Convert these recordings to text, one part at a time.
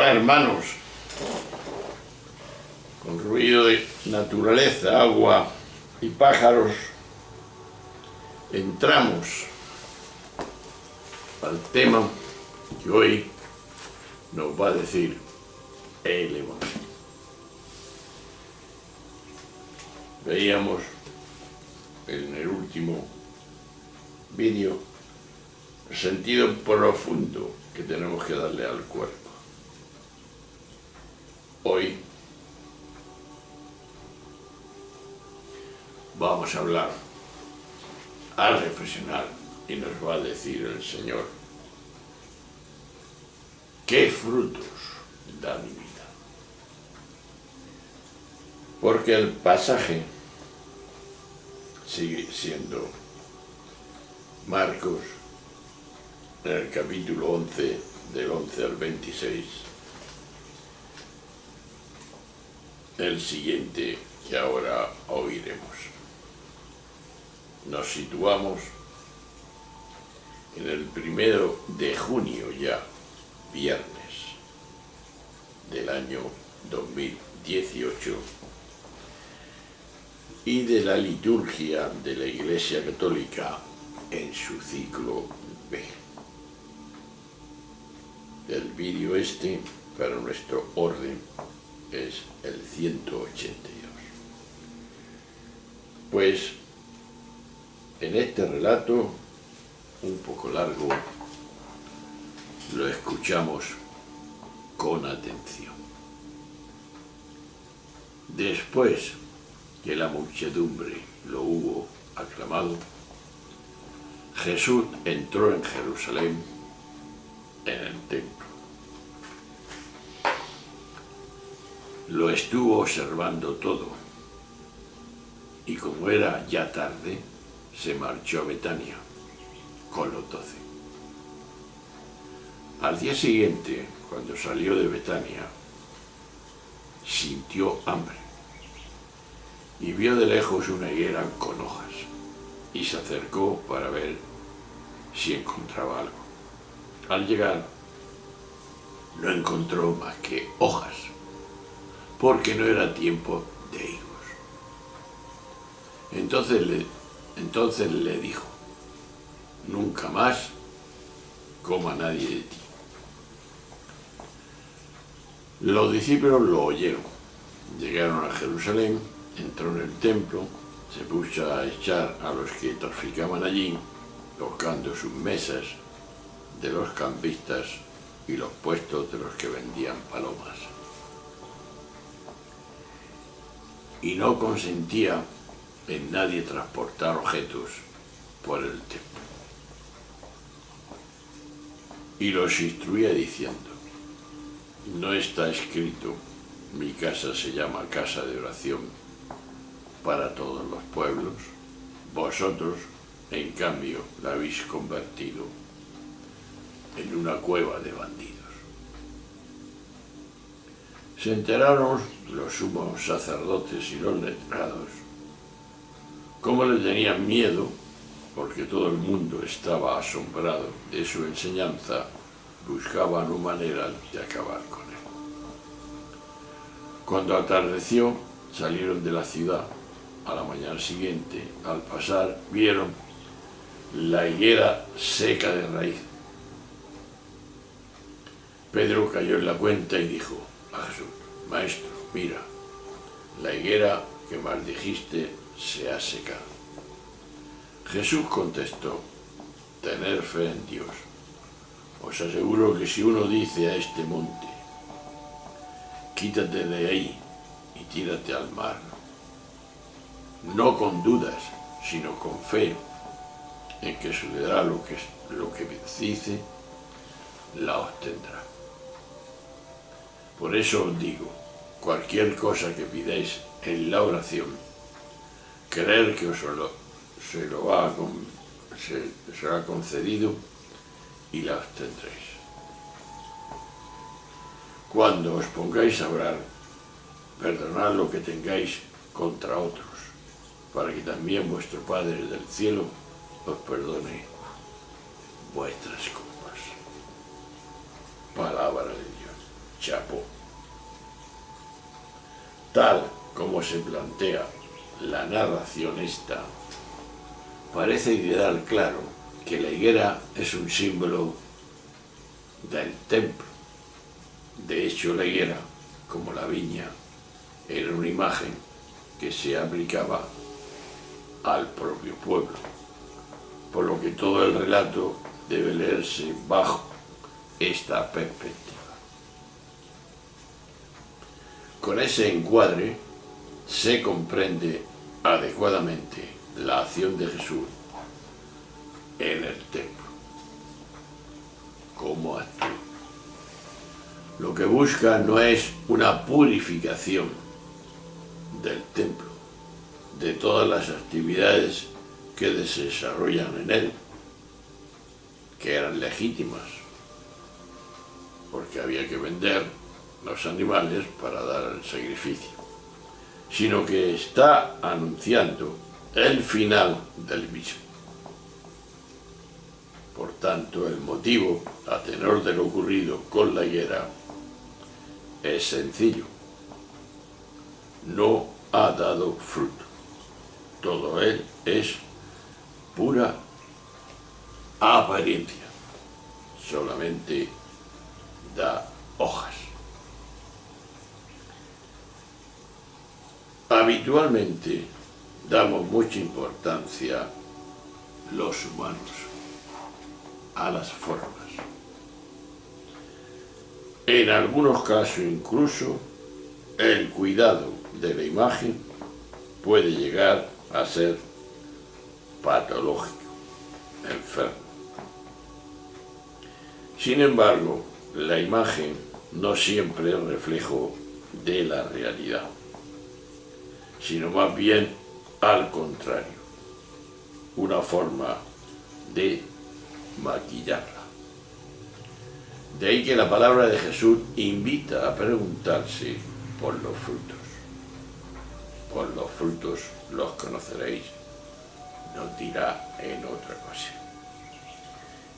Hola hermanos, con ruido de naturaleza, agua y pájaros, entramos al tema que hoy nos va a decir el Evangelio. Veíamos en el último vídeo el sentido profundo que tenemos que darle al cuerpo. Hoy vamos a hablar, a reflexionar, y nos va a decir el Señor qué frutos da mi vida. Porque el pasaje sigue siendo Marcos, en el capítulo 11, del 11 al 26, el siguiente que ahora oiremos. Nos situamos en el 1 de junio ya, viernes del año 2018, y de la liturgia de la Iglesia Católica en su ciclo B. El vídeo para nuestro orden, es el 182. Pues en este relato, un poco largo, lo escuchamos con atención. Después que la muchedumbre lo hubo aclamado, Jesús entró en Jerusalén, en el templo. Lo estuvo observando todo, y como era ya tarde, se marchó a Betania con los 12. Al día siguiente, cuando salió de Betania, sintió hambre y vio de lejos una higuera con hojas, y se acercó para ver si encontraba algo. Al llegar, no encontró más que hojas, porque no era tiempo de higos. Entonces le dijo: nunca más coma nadie de ti. Los discípulos lo oyeron, llegaron a Jerusalén, entró en el templo, se puso a echar a los que traficaban allí, tocando sus mesas de los cambistas y los puestos de los que vendían palomas. Y no consentía en nadie transportar objetos por el templo. Y los instruía diciendo: no está escrito, mi casa se llama casa de oración para todos los pueblos. Vosotros, en cambio, la habéis convertido en una cueva de bandidos. Se enteraron los sumos sacerdotes y los letrados cómo le tenían miedo, porque todo el mundo estaba asombrado de su enseñanza. Buscaban una manera de acabar con él. Cuando atardeció, salieron de la ciudad. A la mañana siguiente, al pasar, vieron la higuera seca de raíz. Pedro cayó en la cuenta y dijo a Jesús: Maestro, mira, la higuera que maldijiste se ha secado. Jesús contestó: tened fe en Dios. Os aseguro que si uno dice a este monte: quítate de ahí y tírate al mar, no con dudas, sino con fe en que sucederá lo que dice, la obtendrá. Por eso os digo, cualquier cosa que pidáis en la oración, creer que será concedido y la obtendréis. Cuando os pongáis a orar, perdonad lo que tengáis contra otros, para que también vuestro Padre del cielo os perdone vuestras culpas. Palabra de Dios. chapó. Tal como se plantea la narración esta, parece quedar claro que la higuera es un símbolo del templo. De hecho, la higuera, como la viña, era una imagen que se aplicaba al propio pueblo, por lo que todo el relato debe leerse bajo esta perspectiva. Con ese encuadre se comprende adecuadamente la acción de Jesús en el templo. ¿Cómo actúa? Lo que busca no es una purificación del templo, de todas las actividades que se desarrollan en él, que eran legítimas, porque había que vender los animales para dar el sacrificio, sino que está anunciando el final del mismo. Por tanto, el motivo, a tenor de lo ocurrido con la higuera, es sencillo. No ha dado fruto. Todo él es pura apariencia. Solamente da hojas. Habitualmente damos mucha importancia los humanos a las formas. En algunos casos incluso el cuidado de la imagen puede llegar a ser patológico, enfermo. Sin embargo, la imagen no siempre es reflejo de la realidad, sino más bien al contrario, una forma de maquillarla. De ahí que la palabra de Jesús invita a preguntarse por los frutos. Por los frutos los conoceréis, nos dirá en otra ocasión.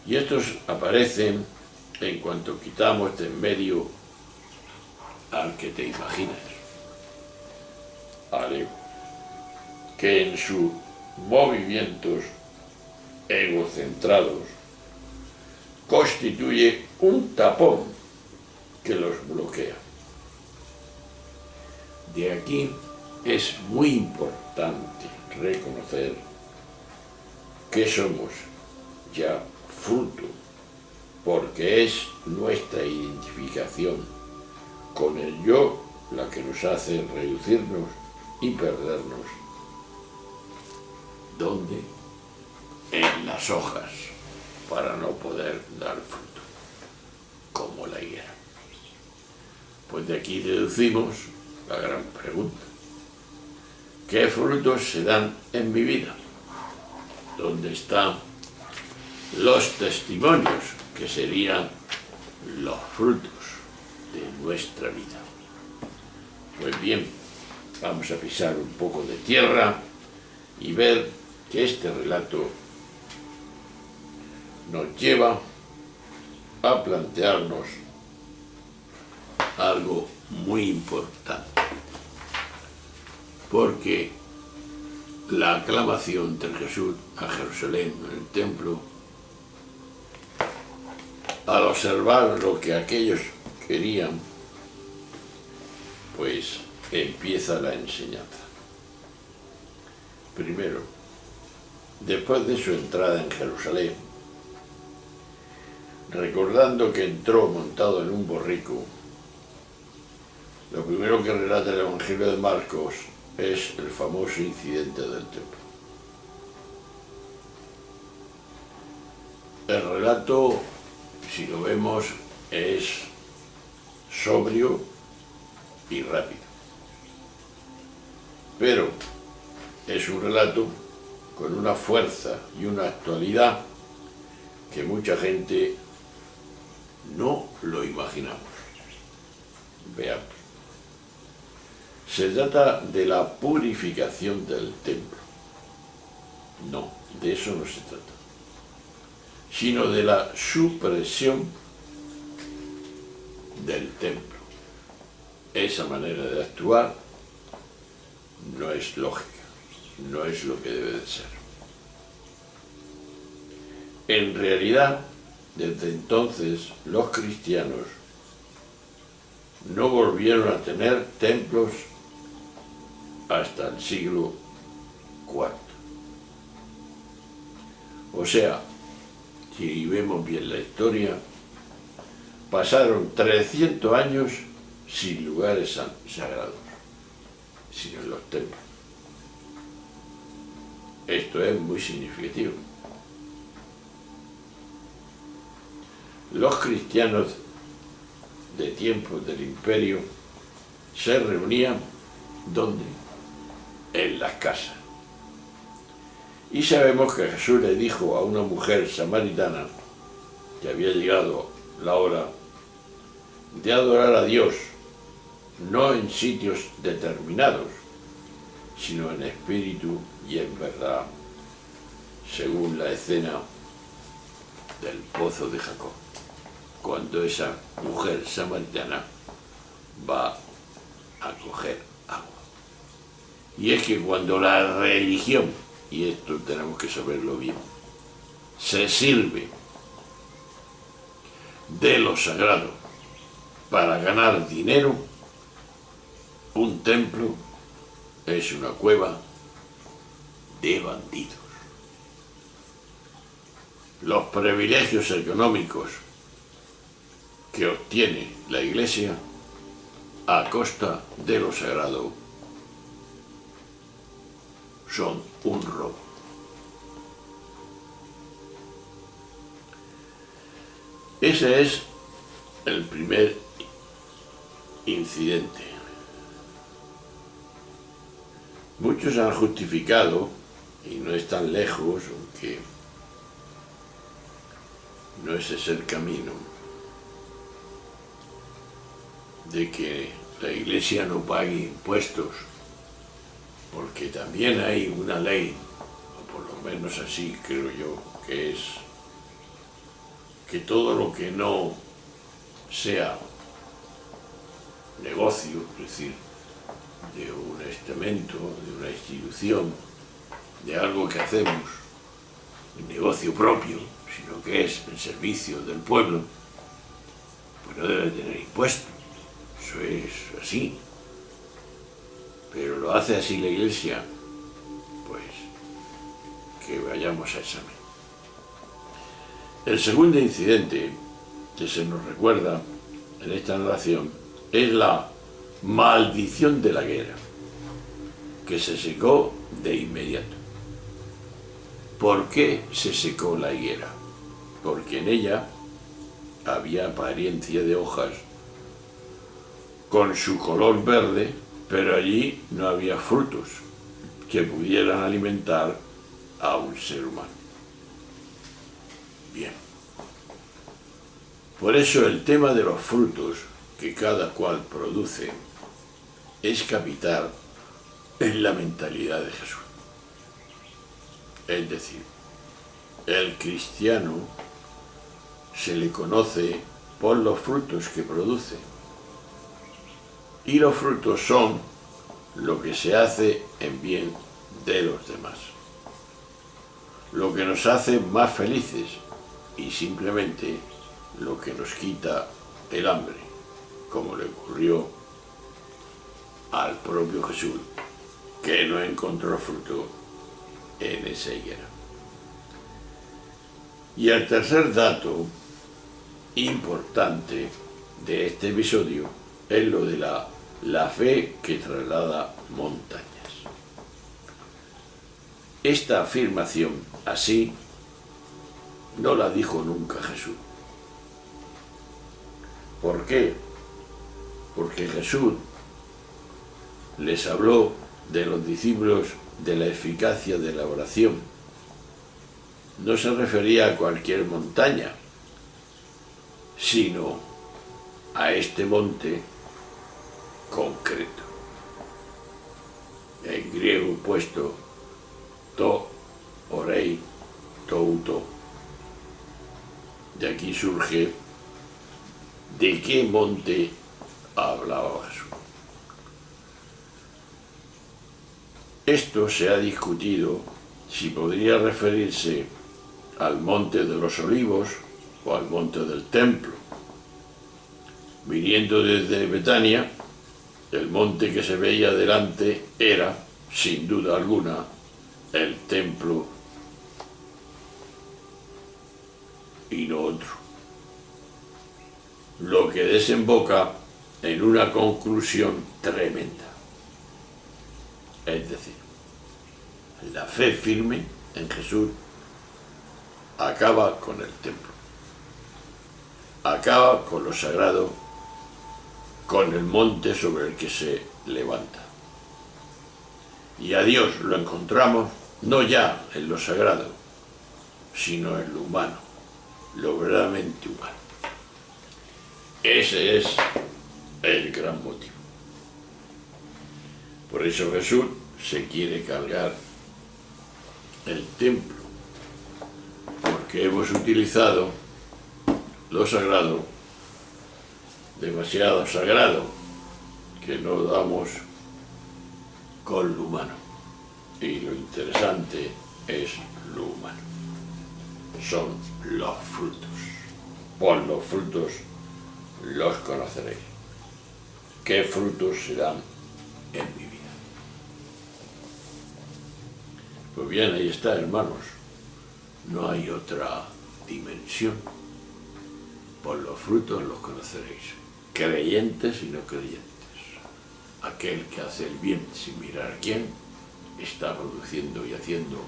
Y estos aparecen en cuanto quitamos de en medio al que te imaginas, al ego, que en sus movimientos egocentrados constituye un tapón que los bloquea. De aquí es muy importante reconocer que somos ya fruto, porque es nuestra identificación con el yo la que nos hace reducirnos y perdernos. ¿Dónde? En las hojas, para no poder dar fruto, como la higuera. Pues de aquí deducimos la gran pregunta: ¿qué frutos se dan en mi vida? ¿Dónde están los testimonios, que serían los frutos de nuestra vida? Pues bien, vamos a pisar un poco de tierra y ver que este relato nos lleva a plantearnos algo muy importante, porque la aclamación de Jesús a Jerusalén en el templo, al observar lo que aquellos querían, pues empieza la enseñanza. Primero, después de su entrada en Jerusalén, recordando que entró montado en un borrico, lo primero que relata el Evangelio de Marcos es el famoso incidente del templo. El relato, si lo vemos, es sobrio y rápido, pero es un relato con una fuerza y una actualidad que mucha gente no lo imaginamos. Veamos. Se trata de la purificación del templo. No, de eso no se trata, sino de la supresión del templo. esa manera de actuar no es lógica, no es lo que debe de ser. En realidad, desde entonces, los cristianos no volvieron a tener templos hasta el siglo IV. O sea, si vemos bien la historia, pasaron 300 años sin lugares sagrados, sino en los templos. Esto es muy significativo. Los cristianos de tiempos del imperio se reunían, ¿dónde? En las casas. Y sabemos que Jesús le dijo a una mujer samaritana que había llegado la hora de adorar a Dios, no en sitios determinados, sino en espíritu y en verdad, según la escena del pozo de Jacob, cuando esa mujer samaritana va a coger agua. Y es que cuando la religión, y esto tenemos que saberlo bien, se sirve de lo sagrado para ganar dinero, un templo es una cueva de bandidos. Los privilegios económicos que obtiene la Iglesia a costa de lo sagrado son un robo. Ese es el primer incidente. Muchos han justificado, y no es tan lejos, aunque no ese es el camino, de que la Iglesia no pague impuestos, porque también hay una ley, o por lo menos así creo yo, que es que todo lo que no sea negocio, es decir, de un estamento, de una institución, de algo que hacemos en negocio propio, sino que es en servicio del pueblo, pues no debe tener impuestos. Eso es así. Pero lo hace así la Iglesia, pues que vayamos a examen. El segundo incidente que se nos recuerda en esta narración es la maldición de la higuera, que se secó de inmediato. ¿Por qué se secó la higuera? Porque en ella había apariencia de hojas con su color verde, pero allí no había frutos que pudieran alimentar a un ser humano. Bien. Por eso el tema de los frutos que cada cual produce es capital en la mentalidad de Jesús. Es decir, el cristiano se le conoce por los frutos que produce. Y los frutos son lo que se hace en bien de los demás. Lo que nos hace más felices y simplemente lo que nos quita el hambre, como le ocurrió al propio Jesús, que no encontró fruto en esa higuera. Y el tercer dato importante de este episodio es lo de la fe que traslada montañas. Esta afirmación así no la dijo nunca Jesús. ¿Por qué? Porque Jesús les habló de los discípulos de la eficacia de la oración. No se refería a cualquier montaña, sino a este monte concreto. En griego puesto to, orei, touto. De aquí surge de qué monte hablaba Jesús. Esto se ha discutido si podría referirse al Monte de los Olivos o al Monte del Templo. Viniendo desde Betania, el monte que se veía delante era, sin duda alguna, el templo y no otro. Lo que desemboca en una conclusión tremenda. Es decir, la fe firme en Jesús acaba con el templo, acaba con lo sagrado, con el monte sobre el que se levanta. Y a Dios lo encontramos no ya en lo sagrado, sino en lo humano, lo verdaderamente humano. Ese es el gran motivo. Por eso Jesús se quiere cargar el templo, porque hemos utilizado lo sagrado, demasiado sagrado, que no damos con lo humano. Y lo interesante es lo humano. Son los frutos. Por los frutos los conoceréis. ¿Qué frutos serán en mi vida? Pues bien, ahí está, hermanos. No hay otra dimensión. Por los frutos los conoceréis. Creyentes y no creyentes. Aquel que hace el bien sin mirar a quién, está produciendo y haciendo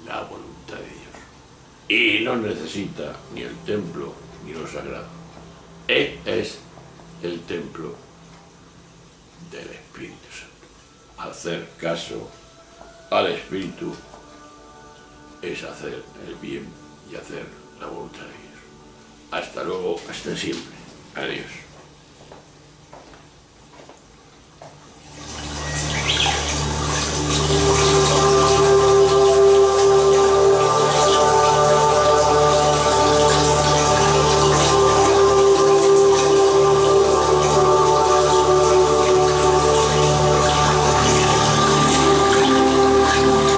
la voluntad de Dios. Y no necesita ni el templo ni lo sagrado. Él es el templo del Espíritu Santo. Hacer caso al Espíritu es hacer el bien y hacer la voluntad de Dios. Hasta luego, hasta siempre. Adiós.